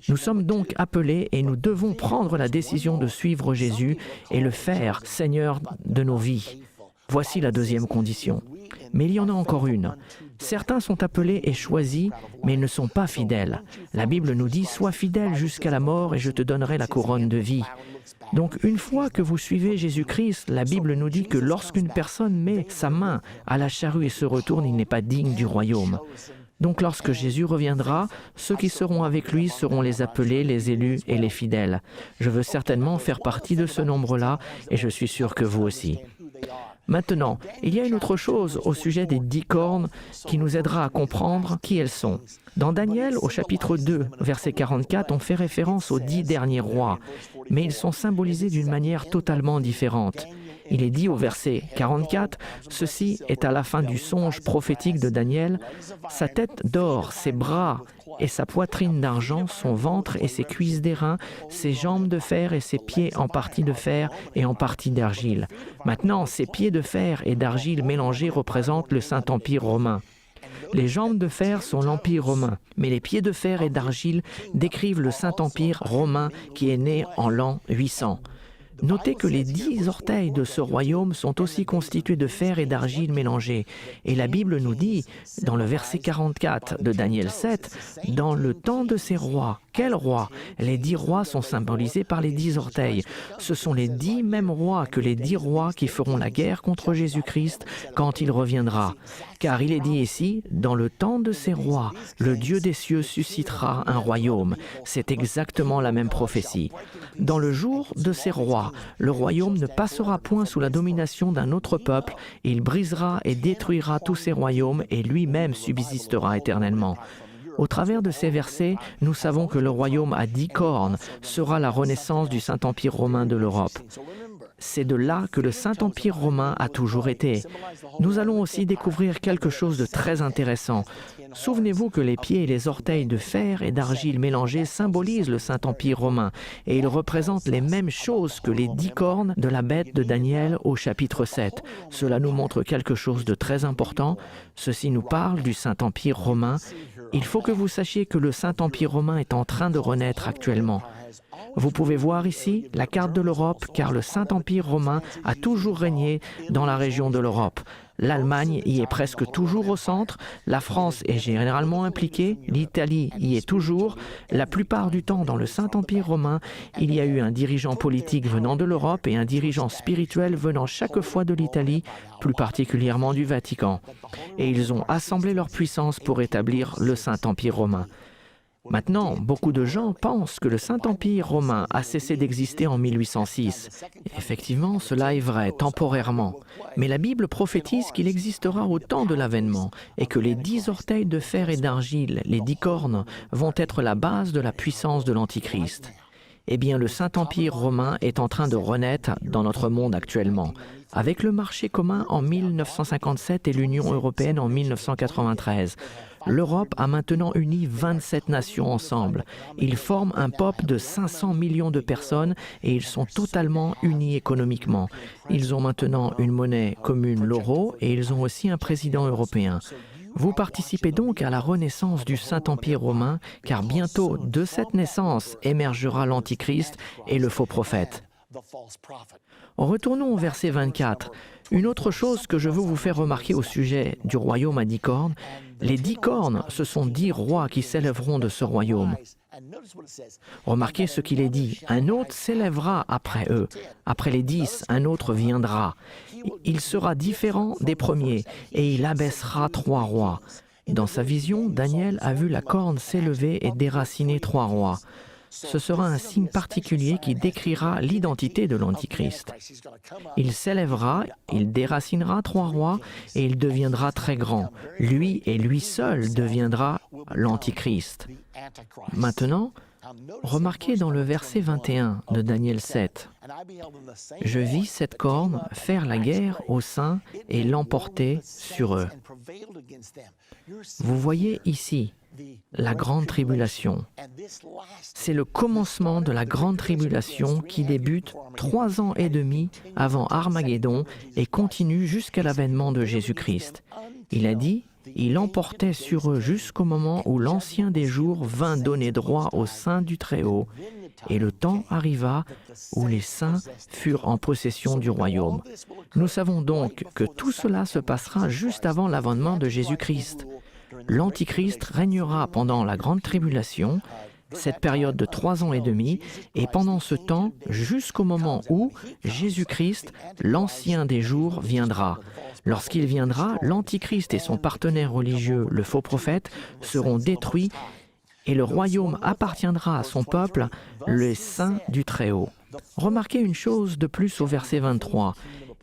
Nous sommes donc appelés et nous devons prendre la décision de suivre Jésus et le faire Seigneur de nos vies. Voici la deuxième condition. Mais il y en a encore une. Certains sont appelés et choisis, mais ils ne sont pas fidèles. La Bible nous dit « Sois fidèle jusqu'à la mort et je te donnerai la couronne de vie ». Donc une fois que vous suivez Jésus-Christ, la Bible nous dit que lorsqu'une personne met sa main à la charrue et se retourne, il n'est pas digne du royaume. Donc lorsque Jésus reviendra, ceux qui seront avec lui seront les appelés, les élus et les fidèles. Je veux certainement faire partie de ce nombre-là et je suis sûr que vous aussi. Maintenant, il y a une autre chose au sujet des 10 cornes qui nous aidera à comprendre qui elles sont. Dans Daniel, au chapitre 2, verset 44, on fait référence aux 10 derniers rois, mais ils sont symbolisés d'une manière totalement différente. Il est dit au verset 44, « Ceci est à la fin du songe prophétique de Daniel, sa tête d'or, ses bras et sa poitrine d'argent, son ventre et ses cuisses d'airain, ses jambes de fer et ses pieds en partie de fer et en partie d'argile. » Maintenant, ces pieds de fer et d'argile mélangés représentent le Saint-Empire romain. Les jambes de fer sont l'Empire romain, mais les pieds de fer et d'argile décrivent le Saint-Empire romain qui est né en l'an 800. Notez que les 10 orteils de ce royaume sont aussi constitués de fer et d'argile mélangés. Et la Bible nous dit, dans le verset 44 de Daniel 7, « Dans le temps de ces rois ». Quels rois? Les 10 rois sont symbolisés par les 10 orteils. Ce sont les 10 mêmes rois que les 10 rois qui feront la guerre contre Jésus-Christ quand il reviendra. Car il est dit ici, « Dans le temps de ces rois, le Dieu des cieux suscitera un royaume ». C'est exactement la même prophétie. Dans le jour de ces rois, le royaume ne passera point sous la domination d'un autre peuple, il brisera et détruira tous ces royaumes et lui-même subsistera éternellement. Au travers de ces versets, nous savons que le royaume à 10 cornes sera la renaissance du Saint-Empire romain de l'Europe. C'est de là que le Saint-Empire romain a toujours été. Nous allons aussi découvrir quelque chose de très intéressant. Souvenez-vous que les pieds et les orteils de fer et d'argile mélangés symbolisent le Saint-Empire romain et ils représentent les mêmes choses que les 10 cornes de la bête de Daniel au chapitre 7. Cela nous montre quelque chose de très important. Ceci nous parle du Saint-Empire romain. Il faut que vous sachiez que le Saint-Empire romain est en train de renaître actuellement. Vous pouvez voir ici la carte de l'Europe, car le Saint-Empire romain a toujours régné dans la région de l'Europe. L'Allemagne y est presque toujours au centre, la France est généralement impliquée, l'Italie y est toujours. La plupart du temps, dans le Saint-Empire romain, il y a eu un dirigeant politique venant de l'Europe et un dirigeant spirituel venant chaque fois de l'Italie, plus particulièrement du Vatican. Et ils ont assemblé leur puissance pour établir le Saint-Empire romain. Maintenant, beaucoup de gens pensent que le Saint-Empire romain a cessé d'exister en 1806. Effectivement, cela est vrai, temporairement. Mais la Bible prophétise qu'il existera au temps de l'avènement et que les 10 orteils de fer et d'argile, les 10 cornes, vont être la base de la puissance de l'Antichrist. Eh bien, le Saint-Empire romain est en train de renaître dans notre monde actuellement. Avec le marché commun en 1957 et l'Union européenne en 1993, l'Europe a maintenant uni 27 nations ensemble. Ils forment un peuple de 500 millions de personnes et ils sont totalement unis économiquement. Ils ont maintenant une monnaie commune, l'euro, et ils ont aussi un président européen. Vous participez donc à la renaissance du Saint-Empire romain, car bientôt, de cette naissance, émergera l'Antichrist et le faux prophète. Retournons au verset 24. Une autre chose que je veux vous faire remarquer au sujet du royaume à 10 cornes, les 10 cornes, ce sont 10 rois qui s'élèveront de ce royaume. Remarquez ce qu'il est dit. Un autre s'élèvera après eux. Après les 10, un autre viendra. Il sera différent des premiers et il abaissera 3 rois. Dans sa vision, Daniel a vu la corne s'élever et déraciner 3 rois. Ce sera un signe particulier qui décrira l'identité de l'Antichrist. Il s'élèvera, il déracinera 3 rois et il deviendra très grand. Lui et lui seul deviendra l'Antichrist. Maintenant, remarquez dans le verset 21 de Daniel 7. « Je vis cette corne faire la guerre aux saints et l'emporter sur eux. » Vous voyez ici la grande tribulation. C'est le commencement de la grande tribulation qui débute 3 ans et demi avant Armageddon et continue jusqu'à l'avènement de Jésus-Christ. Il a dit, il emportait sur eux jusqu'au moment où l'Ancien des jours vint donner droit aux saints du Très-Haut, et le temps arriva où les saints furent en possession du royaume. Nous savons donc que tout cela se passera juste avant l'avènement de Jésus-Christ. L'Antichrist régnera pendant la grande tribulation, cette période de 3 ans et demi, et pendant ce temps, jusqu'au moment où Jésus-Christ, l'Ancien des jours, viendra. Lorsqu'il viendra, l'Antichrist et son partenaire religieux, le faux prophète, seront détruits et le royaume appartiendra à son peuple, les saints du Très-Haut. Remarquez une chose de plus au verset 23.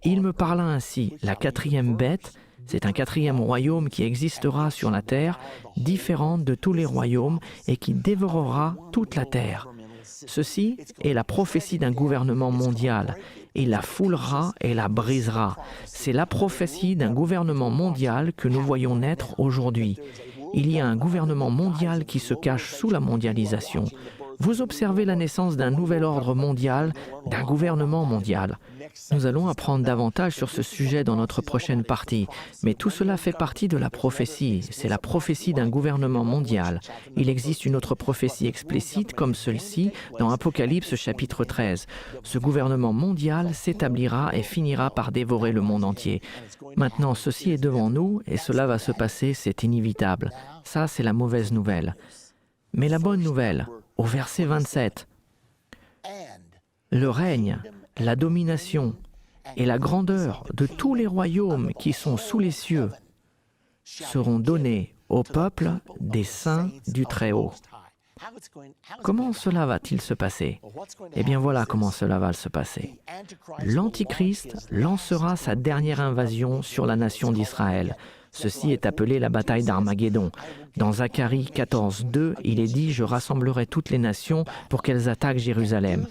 Il me parla ainsi, la 4e bête, c'est un 4e royaume qui existera sur la terre, différent de tous les royaumes et qui dévorera toute la terre. Ceci est la prophétie d'un gouvernement mondial. Il la foulera et la brisera. C'est la prophétie d'un gouvernement mondial que nous voyons naître aujourd'hui. Il y a un gouvernement mondial qui se cache sous la mondialisation. Vous observez la naissance d'un nouvel ordre mondial, d'un gouvernement mondial. Nous allons apprendre davantage sur ce sujet dans notre prochaine partie, mais tout cela fait partie de la prophétie. C'est la prophétie d'un gouvernement mondial. Il existe une autre prophétie explicite comme celle-ci dans Apocalypse chapitre 13. Ce gouvernement mondial s'établira et finira par dévorer le monde entier. Maintenant, ceci est devant nous et cela va se passer, c'est inévitable. Ça, c'est la mauvaise nouvelle. Mais la bonne nouvelle, au verset 27, le règne, la domination et la grandeur de tous les royaumes qui sont sous les cieux seront donnés au peuple des saints du Très-Haut. Comment cela va-t-il se passer? Eh bien voilà comment cela va se passer. L'Antichrist lancera sa dernière invasion sur la nation d'Israël. Ceci est appelé la bataille d'Armageddon. Dans Zacharie 14:2, il est dit « Je rassemblerai toutes les nations pour qu'elles attaquent Jérusalem. »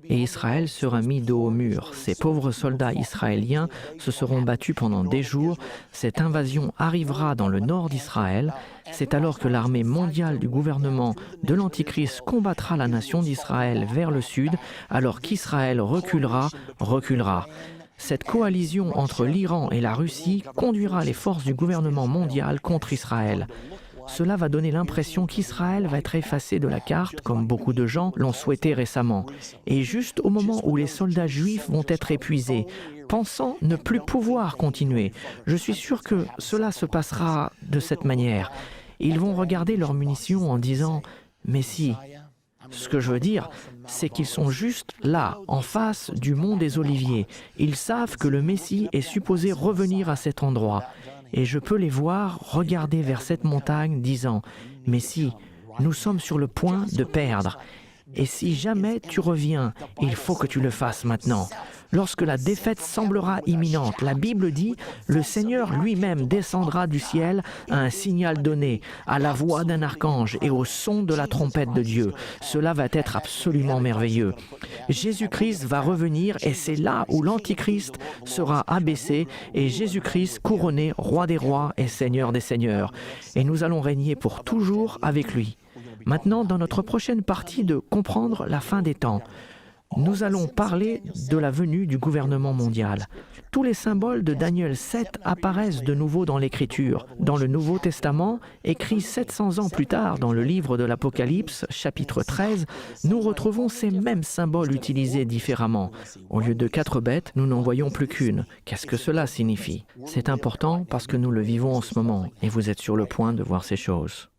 Et Israël sera mis dos au mur. Ces pauvres soldats israéliens se seront battus pendant des jours. Cette invasion arrivera dans le nord d'Israël. C'est alors que l'armée mondiale du gouvernement de l'Antichrist combattra la nation d'Israël vers le sud, alors qu'Israël reculera. Cette coalition entre l'Iran et la Russie conduira les forces du gouvernement mondial contre Israël. Cela va donner l'impression qu'Israël va être effacé de la carte, comme beaucoup de gens l'ont souhaité récemment. Et juste au moment où les soldats juifs vont être épuisés, pensant ne plus pouvoir continuer, je suis sûr que cela se passera de cette manière. Ils vont regarder leurs munitions en disant « Mais si ». Ce que je veux dire, c'est qu'ils sont juste là, en face du mont des Oliviers. Ils savent que le Messie est supposé revenir à cet endroit. Et je peux les voir regarder vers cette montagne, disant « Messie, nous sommes sur le point de perdre. Et si jamais tu reviens, il faut que tu le fasses maintenant. Lorsque la défaite semblera imminente, la Bible dit, le Seigneur lui-même descendra du ciel à un signal donné, à la voix d'un archange et au son de la trompette de Dieu. Cela va être absolument merveilleux. Jésus-Christ va revenir et c'est là où l'Antichrist sera abaissé et Jésus-Christ couronné roi des rois et seigneur des seigneurs. Et nous allons régner pour toujours avec lui. Maintenant, dans notre prochaine partie de Comprendre la fin des temps, nous allons parler de la venue du gouvernement mondial. Tous les symboles de Daniel 7 apparaissent de nouveau dans l'Écriture. Dans le Nouveau Testament, écrit 700 ans plus tard dans le livre de l'Apocalypse, chapitre 13, nous retrouvons ces mêmes symboles utilisés différemment. Au lieu de 4 bêtes, nous n'en voyons plus qu'une. Qu'est-ce que cela signifie? C'est important parce que nous le vivons en ce moment et vous êtes sur le point de voir ces choses.